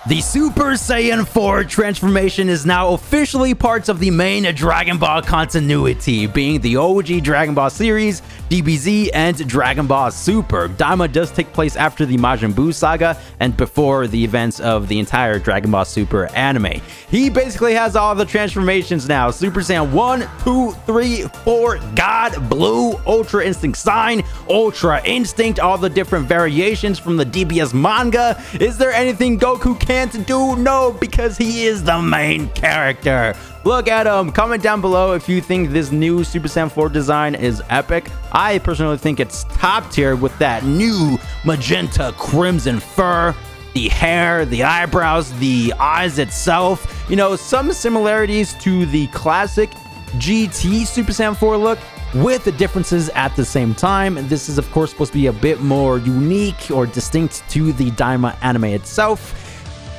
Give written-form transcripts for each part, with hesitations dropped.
The Super Saiyan 4 transformation is now officially part of the main Dragon Ball continuity, being the OG Dragon Ball series, DBZ, and Dragon Ball Super. Daima does take place after the Majin Buu saga and before the events of the entire Dragon Ball Super anime. He basically has all the transformations now: Super Saiyan 1, 2, 3, 4, God, Blue, Ultra Instinct Sign, Ultra Instinct, all the different variations from the DBS manga. Is there anything Goku can't do? No, because he is the main character. Look at him. Comment down below if you think this new Super Saiyan 4 design is epic. I personally think it's top tier with that new magenta crimson fur, the hair, the eyebrows, the eyes itself. You know, some similarities to the classic GT Super Saiyan 4 look, with the differences at the same time. This is of course supposed to be a bit more unique or distinct to the Daima anime itself.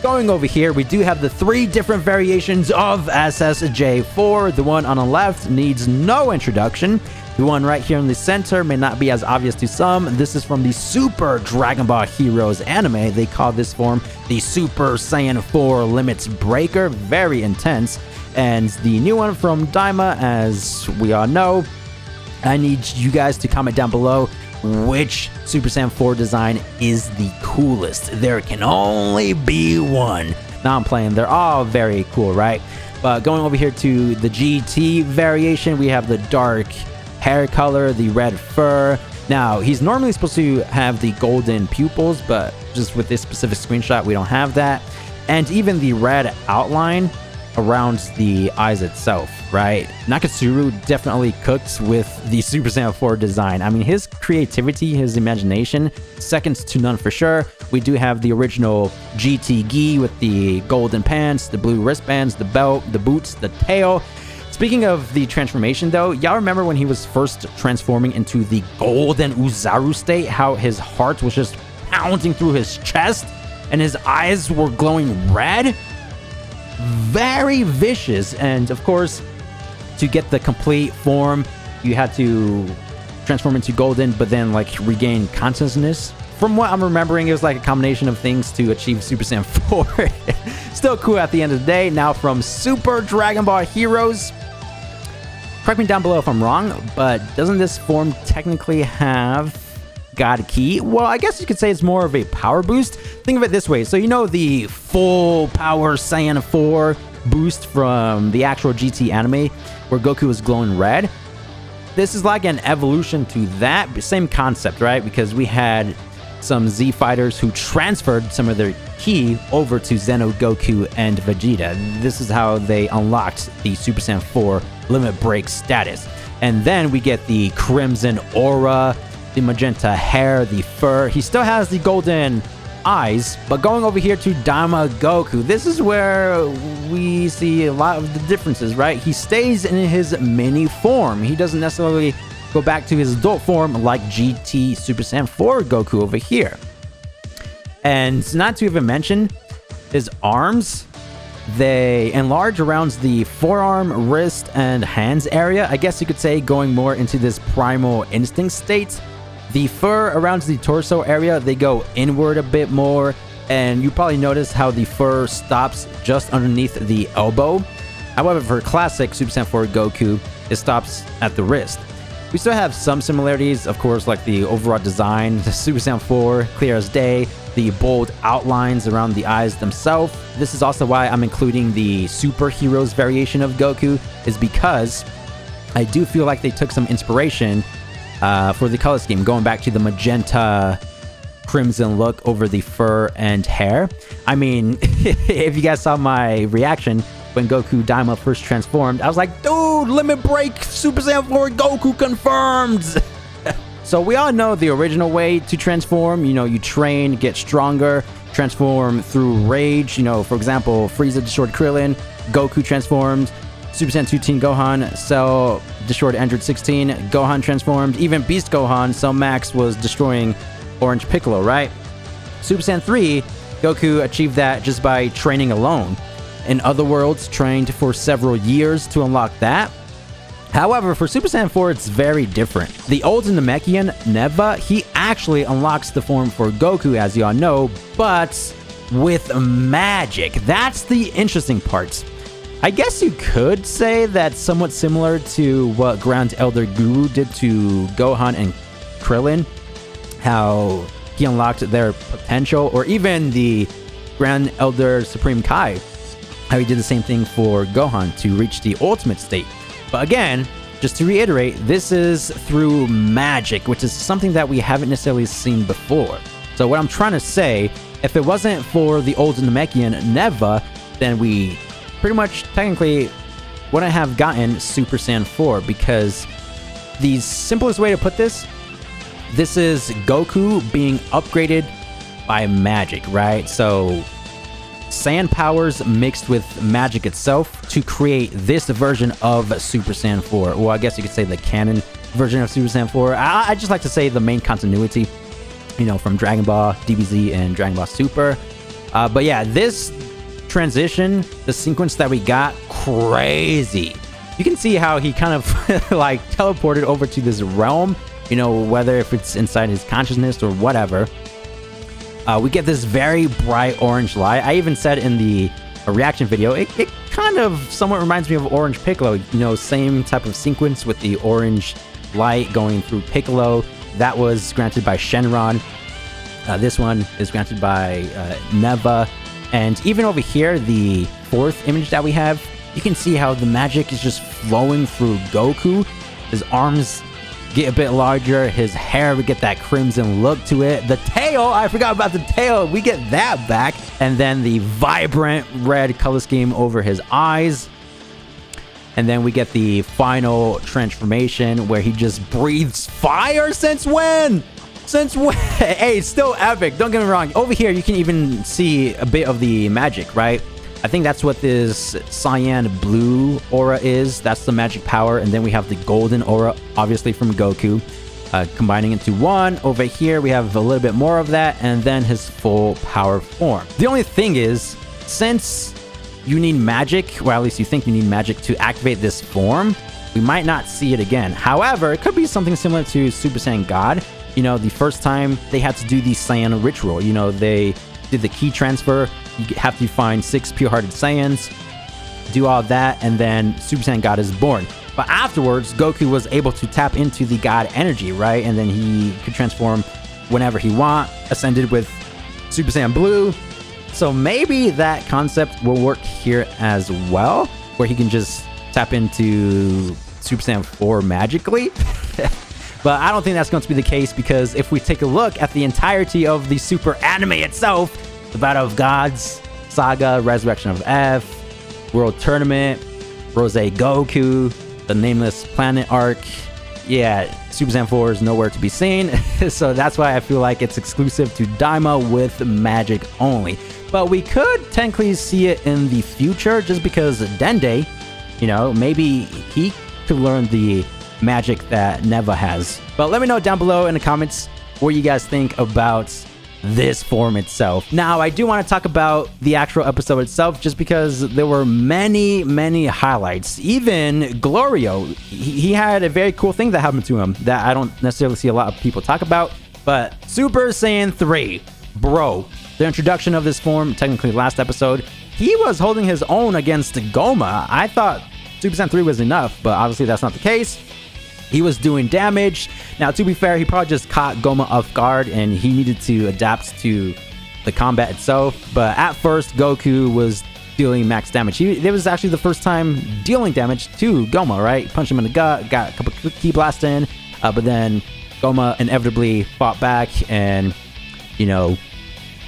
Going over here, we do have the 3 different variations of SSJ4. The one on the left needs no introduction. The one right here in the center may not be as obvious to some. This is from the Super Dragon Ball Heroes anime. They call this form the Super Saiyan 4 Limits Breaker. Very intense. And the new one from Daima, as we all know, I need you guys to comment down below which Super Saiyan 4 design is the coolest. There can only be one. Now I'm playing. They're all very cool, right? But going over here to the GT variation, we have the dark hair color, the red fur. Now, he's normally supposed to have the golden pupils, but just with this specific screenshot, we don't have that. And even the red outline around the eyes itself, right? Nakatsuru definitely cooked with the Super Saiyan 4 design. I mean, his creativity, his imagination, seconds to none for sure. We do have the original GT Gi with the golden pants, the blue wristbands, the belt, the boots, the tail. Speaking of the transformation though, y'all remember when he was first transforming into the golden Uzaru state, how his heart was just pounding through his chest and his eyes were glowing red? Very vicious. And of course, to get the complete form, you had to transform into golden, but then like regain consciousness. From what I'm remembering, it was like a combination of things to achieve Super Saiyan 4. Still cool at the end of the day. Now from Super Dragon Ball Heroes, correct me down below if I'm wrong, but doesn't this form technically have God Ki? Well, I guess you could say it's more of a power boost. Think of it this way. So you know the full power Saiyan 4 boost from the actual GT anime where Goku was glowing red? This is like an evolution to that. Same concept, right? Because we had some Z fighters who transferred some of their ki over to Xeno, Goku, and Vegeta. This is how they unlocked the Super Saiyan 4 Limit Break status. And then we get the crimson aura, the magenta hair, the fur. He still has the golden eyes, but going over here to Daima Goku, this is where we see a lot of the differences, right? He stays in his mini form. He doesn't necessarily go back to his adult form like GT Super Saiyan 4 Goku over here. And not to even mention his arms, they enlarge around the forearm, wrist, and hands area. I guess you could say going more into this primal instinct state. The fur around the torso area, they go inward a bit more, and you probably notice how the fur stops just underneath the elbow. However, for classic Super Saiyan 4 Goku, it stops at the wrist. We still have some similarities, of course, like the overall design, the Super Saiyan 4, clear as day, the bold outlines around the eyes themselves. This is also why I'm including the superheroes variation of Goku, is because I do feel like they took some inspiration for the color scheme, going back to the magenta crimson look over the fur and hair. I mean, if you guys saw my reaction when Goku Daima first transformed, I was like, dude, Limit Break Super Saiyan 4 Goku confirmed! So we all know the original way to transform. You know, you train, get stronger, transform through rage. You know, for example, Frieza destroyed Krillin, Goku transformed, Super Saiyan 2 Teen Gohan, Cell destroyed Android 16, Gohan transformed, even Beast Gohan, Cell Max was destroying Orange Piccolo, right? Super Saiyan 3, Goku achieved that just by training alone. In other worlds, trained for several years to unlock that. However, for Super Saiyan 4, it's very different. The old Namekian, Neva, he actually unlocks the form for Goku, as you all know, but with magic. That's the interesting part. I guess you could say that's somewhat similar to what Grand Elder Guru did to Gohan and Krillin, how he unlocked their potential, or even the Grand Elder Supreme Kai, how he did the same thing for Gohan to reach the ultimate state. But again, just to reiterate, this is through magic, which is something that we haven't necessarily seen before. So what I'm trying to say, if it wasn't for the old Namekian Neva, then we pretty much technically wouldn't have gotten Super Saiyan 4, because the simplest way to put this is Goku being upgraded by magic, right? So Saiyan powers mixed with magic itself to create this version of Super Saiyan 4. Well, I guess you could say the canon version of Super Saiyan 4. I just like to say the main continuity, you know, from Dragon Ball, DBZ, and Dragon Ball Super. But yeah, this transition, the sequence that we got, crazy. You can see how he kind of like teleported over to this realm, you know, whether if it's inside his consciousness or whatever. We get this very bright orange light. I even said in the reaction video, it kind of somewhat reminds me of Orange Piccolo. You know, same type of sequence with the orange light going through Piccolo. That was granted by Shenron. This one is granted by Neva. And even over here, the fourth image that we have, you can see how the magic is just flowing through Goku. His arms get a bit larger, his hair, we get that crimson look to it. The tail, I forgot about the tail, we get that back. And then the vibrant red color scheme over his eyes. And then we get the final transformation where he just breathes fire. Since when? Since when? Hey, it's still epic, don't get me wrong. Over here, you can even see a bit of the magic, right? I think that's what this cyan blue aura is. That's the magic power. And then we have the golden aura, obviously from Goku, combining into one. Over here, we have a little bit more of that, and then his full power form. The only thing is, since you need magic, or at least you think you need magic to activate this form, we might not see it again. However, it could be something similar to Super Saiyan God. You know, the first time they had to do the Saiyan ritual, you know, they did the key transfer. You have to find 6 pure-hearted Saiyans, do all that, and then Super Saiyan God is born. But afterwards, Goku was able to tap into the God energy, right? And then he could transform whenever he want, ascended with Super Saiyan Blue. So maybe that concept will work here as well, where he can just tap into Super Saiyan 4 magically. But I don't think that's going to be the case, because if we take a look at the entirety of the Super anime itself, the Battle of Gods, Saga, Resurrection of F, World Tournament, Rose Goku, the Nameless Planet arc, yeah, Super Saiyan 4 is nowhere to be seen. So that's why I feel like it's exclusive to Daima with magic only. But we could technically see it in the future, just because Dende, you know, maybe he could learn the magic that Neva has. But let me know down below in the comments what you guys think about this form itself. Now, I do want to talk about the actual episode itself, just because there were many highlights. Even Glorio, he had a very cool thing that happened to him that I don't necessarily see a lot of people talk about. But Super Saiyan 3, bro, the introduction of this form, technically last episode, he was holding his own against Goma. I thought Super Saiyan 3 was enough, but obviously that's not the case. He was doing damage. Now, to be fair, he probably just caught Goma off guard and he needed to adapt to the combat itself. But at first, Goku was dealing max damage. It was actually the first time dealing damage to Goma, right? Punched him in the gut, got a couple key blasts in, but then Goma inevitably fought back and, you know,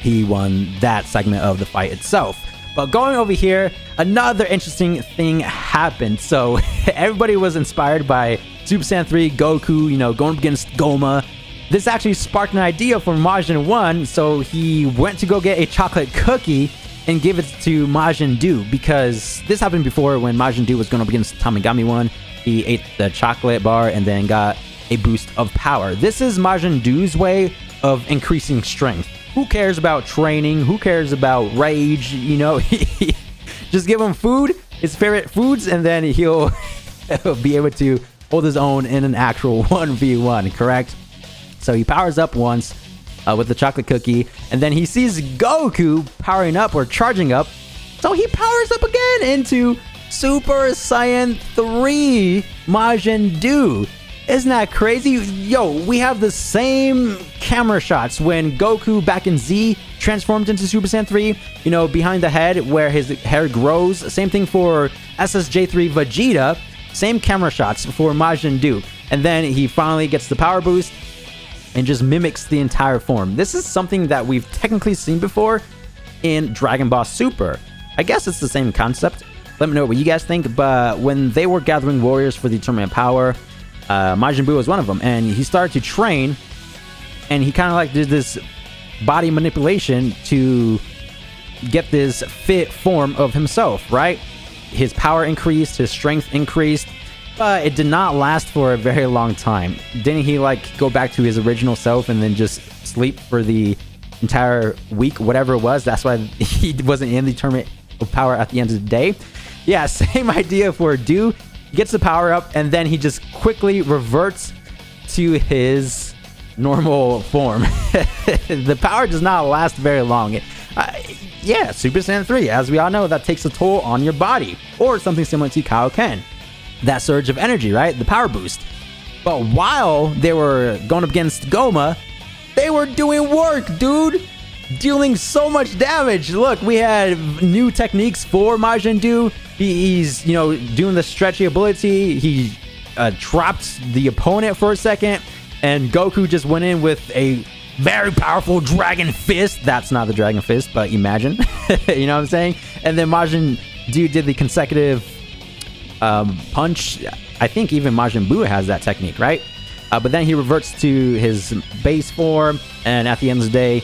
he won that segment of the fight itself. But going over here, another interesting thing happened. So everybody was inspired by Super Saiyan 3 Goku, you know, going up against Goma. This actually sparked an idea for Majin 1, so he went to go get a chocolate cookie and give it to Majin Doo, because this happened before when Majin Doo was going up against Tamagami 1. He ate the chocolate bar and then got a boost of power. This is Majin Doo's way of increasing strength. Who cares about training? Who cares about rage? You know, just give him food, his favorite foods, and then he'll be able to hold his own in an actual 1v1, correct? So he powers up once, with the chocolate cookie. And then he sees Goku powering up or charging up. So he powers up again into Super Saiyan 3 Majin Buu. Isn't that crazy? Yo, we have the same camera shots when Goku back in Z transformed into Super Saiyan 3, you know, behind the head where his hair grows. Same thing for SSJ3 Vegeta. Same camera shots for Majin Buu. And then he finally gets the power boost and just mimics the entire form. This is something that we've technically seen before in Dragon Ball Super. I guess it's the same concept. Let me know what you guys think. But when they were gathering warriors for the Tournament of Power, Majin Buu was one of them, and he started to train, and he kind of like did this body manipulation to get this fit form of himself, right? His power increased, his strength increased, but it did not last for a very long time. Didn't he like go back to his original self and then just sleep for the entire week, whatever it was? That's why he wasn't in the Tournament of Power at the end of the day. Yeah, same idea for Buu. He gets the power up, and then he just quickly reverts to his normal form. The power does not last very long. Yeah, Super Saiyan 3, as we all know, that takes a toll on your body. Or something similar to Kaioken. That surge of energy, right? The power boost. But while they were going up against Goma, they were doing work, dude! Dealing so much damage. Look, we had new techniques for Majin Buu. He's, you know, doing the stretchy ability. He dropped the opponent for a second, and Goku just went in with a very powerful Dragon Fist. That's not the Dragon Fist, but imagine. You know what I'm saying? And then Majin Buu did the consecutive punch. I think even Majin Buu has that technique, right? But then he reverts to his base form, and at the end of the day,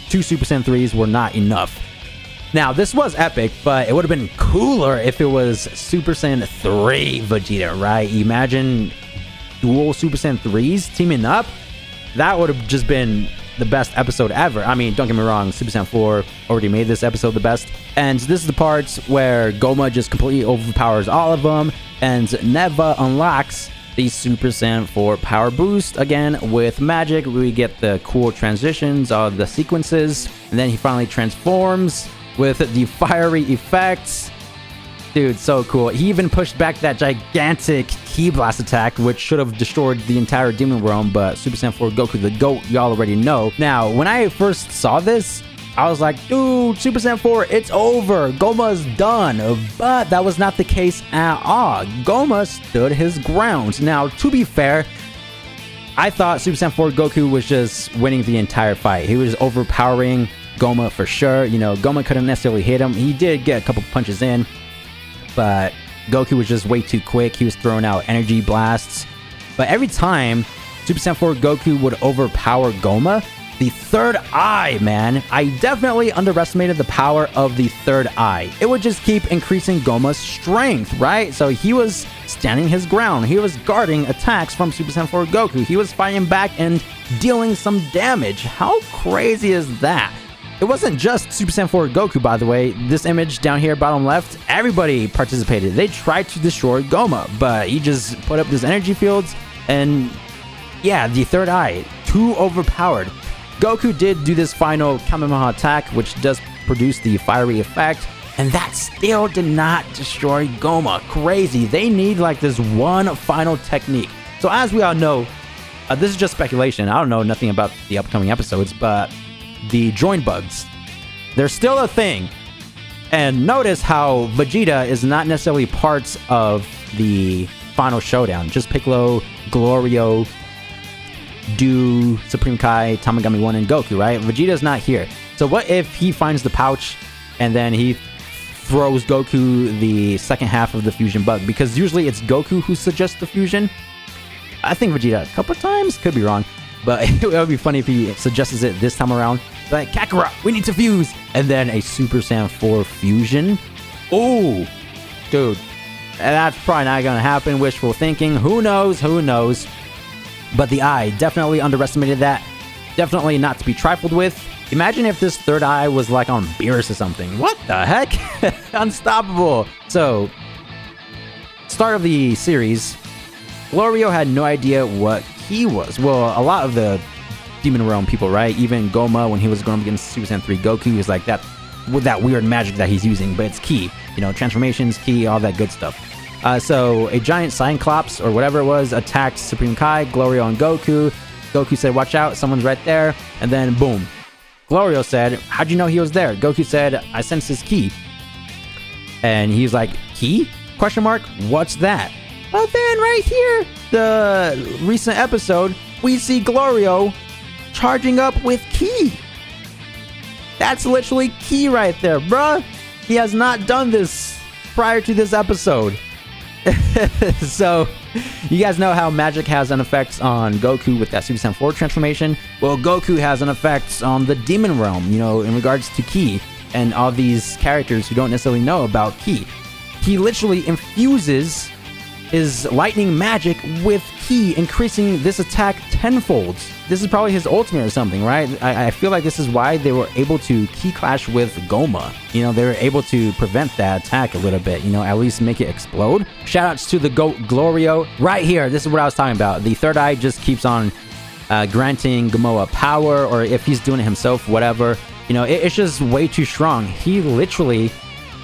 2 Super Saiyan 3s were not enough. Now, this was epic, but it would have been cooler if it was Super Saiyan 3 Vegeta, right? Imagine dual Super Saiyan 3s teaming up. That would have just been the best episode ever. I mean, don't get me wrong, Super Saiyan 4 already made this episode the best. And this is the part where Goma just completely overpowers all of them, and Neva unlocks the Super Saiyan 4 power boost. Again, with magic, we get the cool transitions of the sequences, and then he finally transforms with the fiery effects. Dude, so cool. He even pushed back that gigantic Ki Blast attack, which should have destroyed the entire Demon Realm, but Super Saiyan 4 Goku, the GOAT, y'all already know. Now, when I first saw this, I was like, dude, Super Saiyan 4, it's over. Goma's done. But that was not the case at all. Goma stood his ground. Now, to be fair, I thought Super Saiyan 4 Goku was just winning the entire fight. He was overpowering Goma for sure. You know, Goma couldn't necessarily hit him. He did get a couple punches in, but Goku was just way too quick. He was throwing out energy blasts. But every time Super Saiyan 4 Goku would overpower Goma, the third eye, man, I definitely underestimated the power of the third eye. It would just keep increasing Goma's strength, right? So he was standing his ground. He was guarding attacks from Super Saiyan 4 Goku. He was fighting back and dealing some damage. How crazy is that? It wasn't just Super Saiyan 4 Goku, by the way. This image down here, bottom left, everybody participated. They tried to destroy Goma, but he just put up his energy fields, and yeah, the third eye, too overpowered. Goku did do this final Kamehameha attack, which does produce the fiery effect, and that still did not destroy Goma. Crazy. They need like this one final technique. So as we all know, this is just speculation. I don't know nothing about the upcoming episodes, but the join bugs, they're still a thing. And notice how Vegeta is not necessarily parts of the final showdown. Just Piccolo, Glorio, Buu, Supreme Kai, Tamagami 1, and Goku, right? Vegeta's not here. So what if he finds the pouch and then he throws Goku the second half of the fusion bug? Because usually it's Goku who suggests the fusion. I think Vegeta a couple times, could be wrong, but it would be funny if he suggests it this time around. Like, Kakarot, we need to fuse! And then a Super Saiyan 4 fusion. Oh, dude, that's probably not gonna happen. Wishful thinking. Who knows? Who knows? But the eye, definitely underestimated that. Definitely not to be trifled with. Imagine if this third eye was like on Beerus or something. What the heck? Unstoppable. So, start of the series, Glorio had no idea what Ki was. Well, a lot of the Demon Realm people, right? Even Goma, when he was going up against Super Saiyan 3 Goku, he was like that with that weird magic that he's using, but it's ki. You know, transformations, ki, all that good stuff. So a giant Cyclops or whatever it was attacked Supreme Kai, Glorio, and Goku. Goku said, watch out, someone's right there. And then boom. Glorio said, how'd you know he was there? Goku said, I sense his ki. And he's like, ki? Question mark? What's that? But then right here, the recent episode, we see Glorio charging up with ki. That's literally ki right there, bruh. He has not done this prior to this episode. So, you guys know how magic has an effect on Goku with that Super Saiyan 4 transformation? Well, Goku has an effect on the Demon Realm, you know, in regards to ki. And all these characters who don't necessarily know about ki. He literally infuses his lightning magic with ki, increasing this attack tenfold. This is probably his ultimate or something, right? I feel like this is why they were able to ki clash with Goma. You know, they were able to prevent that attack a little bit, you know, at least make it explode. Shoutouts to the GOAT Glorio. Right here, this is what I was talking about. The third eye just keeps on granting Gamoa power, or if he's doing it himself, whatever. You know, it's just way too strong. He literally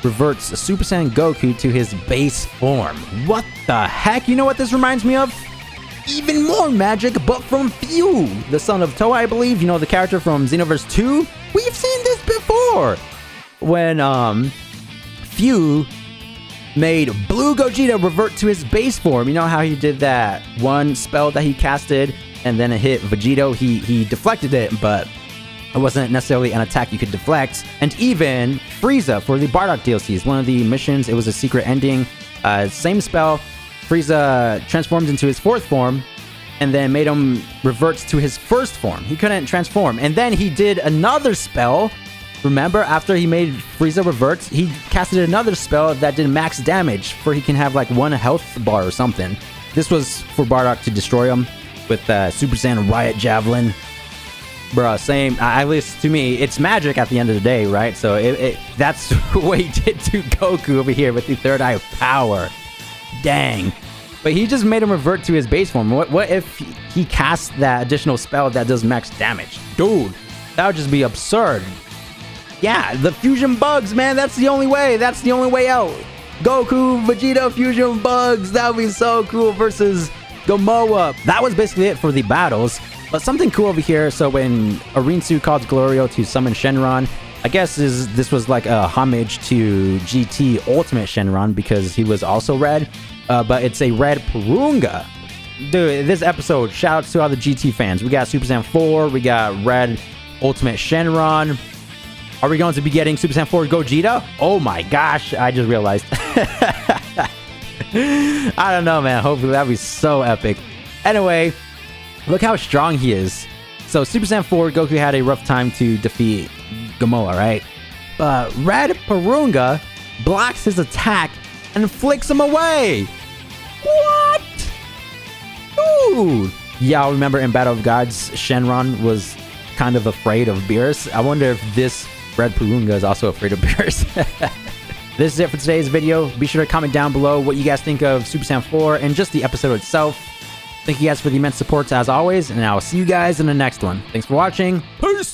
reverts Super Saiyan Goku to his base form. What the heck? You know what this reminds me of? Even more magic, but from Fu, the son of Toei, I believe. You know, the character from Xenoverse 2? We've seen this before! When, Fu made Blue Gogeta revert to his base form. You know how he did that one spell that he casted, and then it hit Vegito? He deflected it, but it wasn't necessarily an attack you could deflect. And even Frieza for the Bardock DLCs, one of the missions, it was a secret ending. Same spell, Frieza transformed into his fourth form, and then made him revert to his first form. He couldn't transform. And then he did another spell. Remember, after he made Frieza revert, he casted another spell that did max damage, for he can have like 1 health bar or something. This was for Bardock to destroy him with Super Saiyan Riot Javelin. Bruh, same. At least to me, it's magic at the end of the day, right? So that's what he did to Goku over here with the third eye of power. Dang. But he just made him revert to his base form. What if he casts that additional spell that does max damage? Dude, that would just be absurd. Yeah, the fusion bugs, man. That's the only way. That's the only way out. Goku, Vegeta, fusion bugs. That would be so cool versus Gamoa. That was basically it for the battles. But something cool over here, so when Arinsu called Glorio to summon Shenron, I guess this was like a homage to GT Ultimate Shenron because he was also red, but it's a red Purunga. Dude, this episode, shout out to all the GT fans. We got Super Saiyan 4, we got red Ultimate Shenron. Are we going to be getting Super Saiyan 4 Gogeta? Oh my gosh, I just realized. I don't know, man. Hopefully that'd be so epic. Anyway, look how strong he is. So Super Saiyan 4, Goku had a rough time to defeat Gamoa, right? But Red Purunga blocks his attack and flicks him away. What? Dude. Y'all remember in Battle of Gods, Shenron was kind of afraid of Beerus? I wonder if this Red Purunga is also afraid of Beerus. This is it for today's video. Be sure to comment down below what you guys think of Super Saiyan 4 and just the episode itself. Thank you guys for the immense support as always, and I'll see you guys in the next one. Thanks for watching. Peace!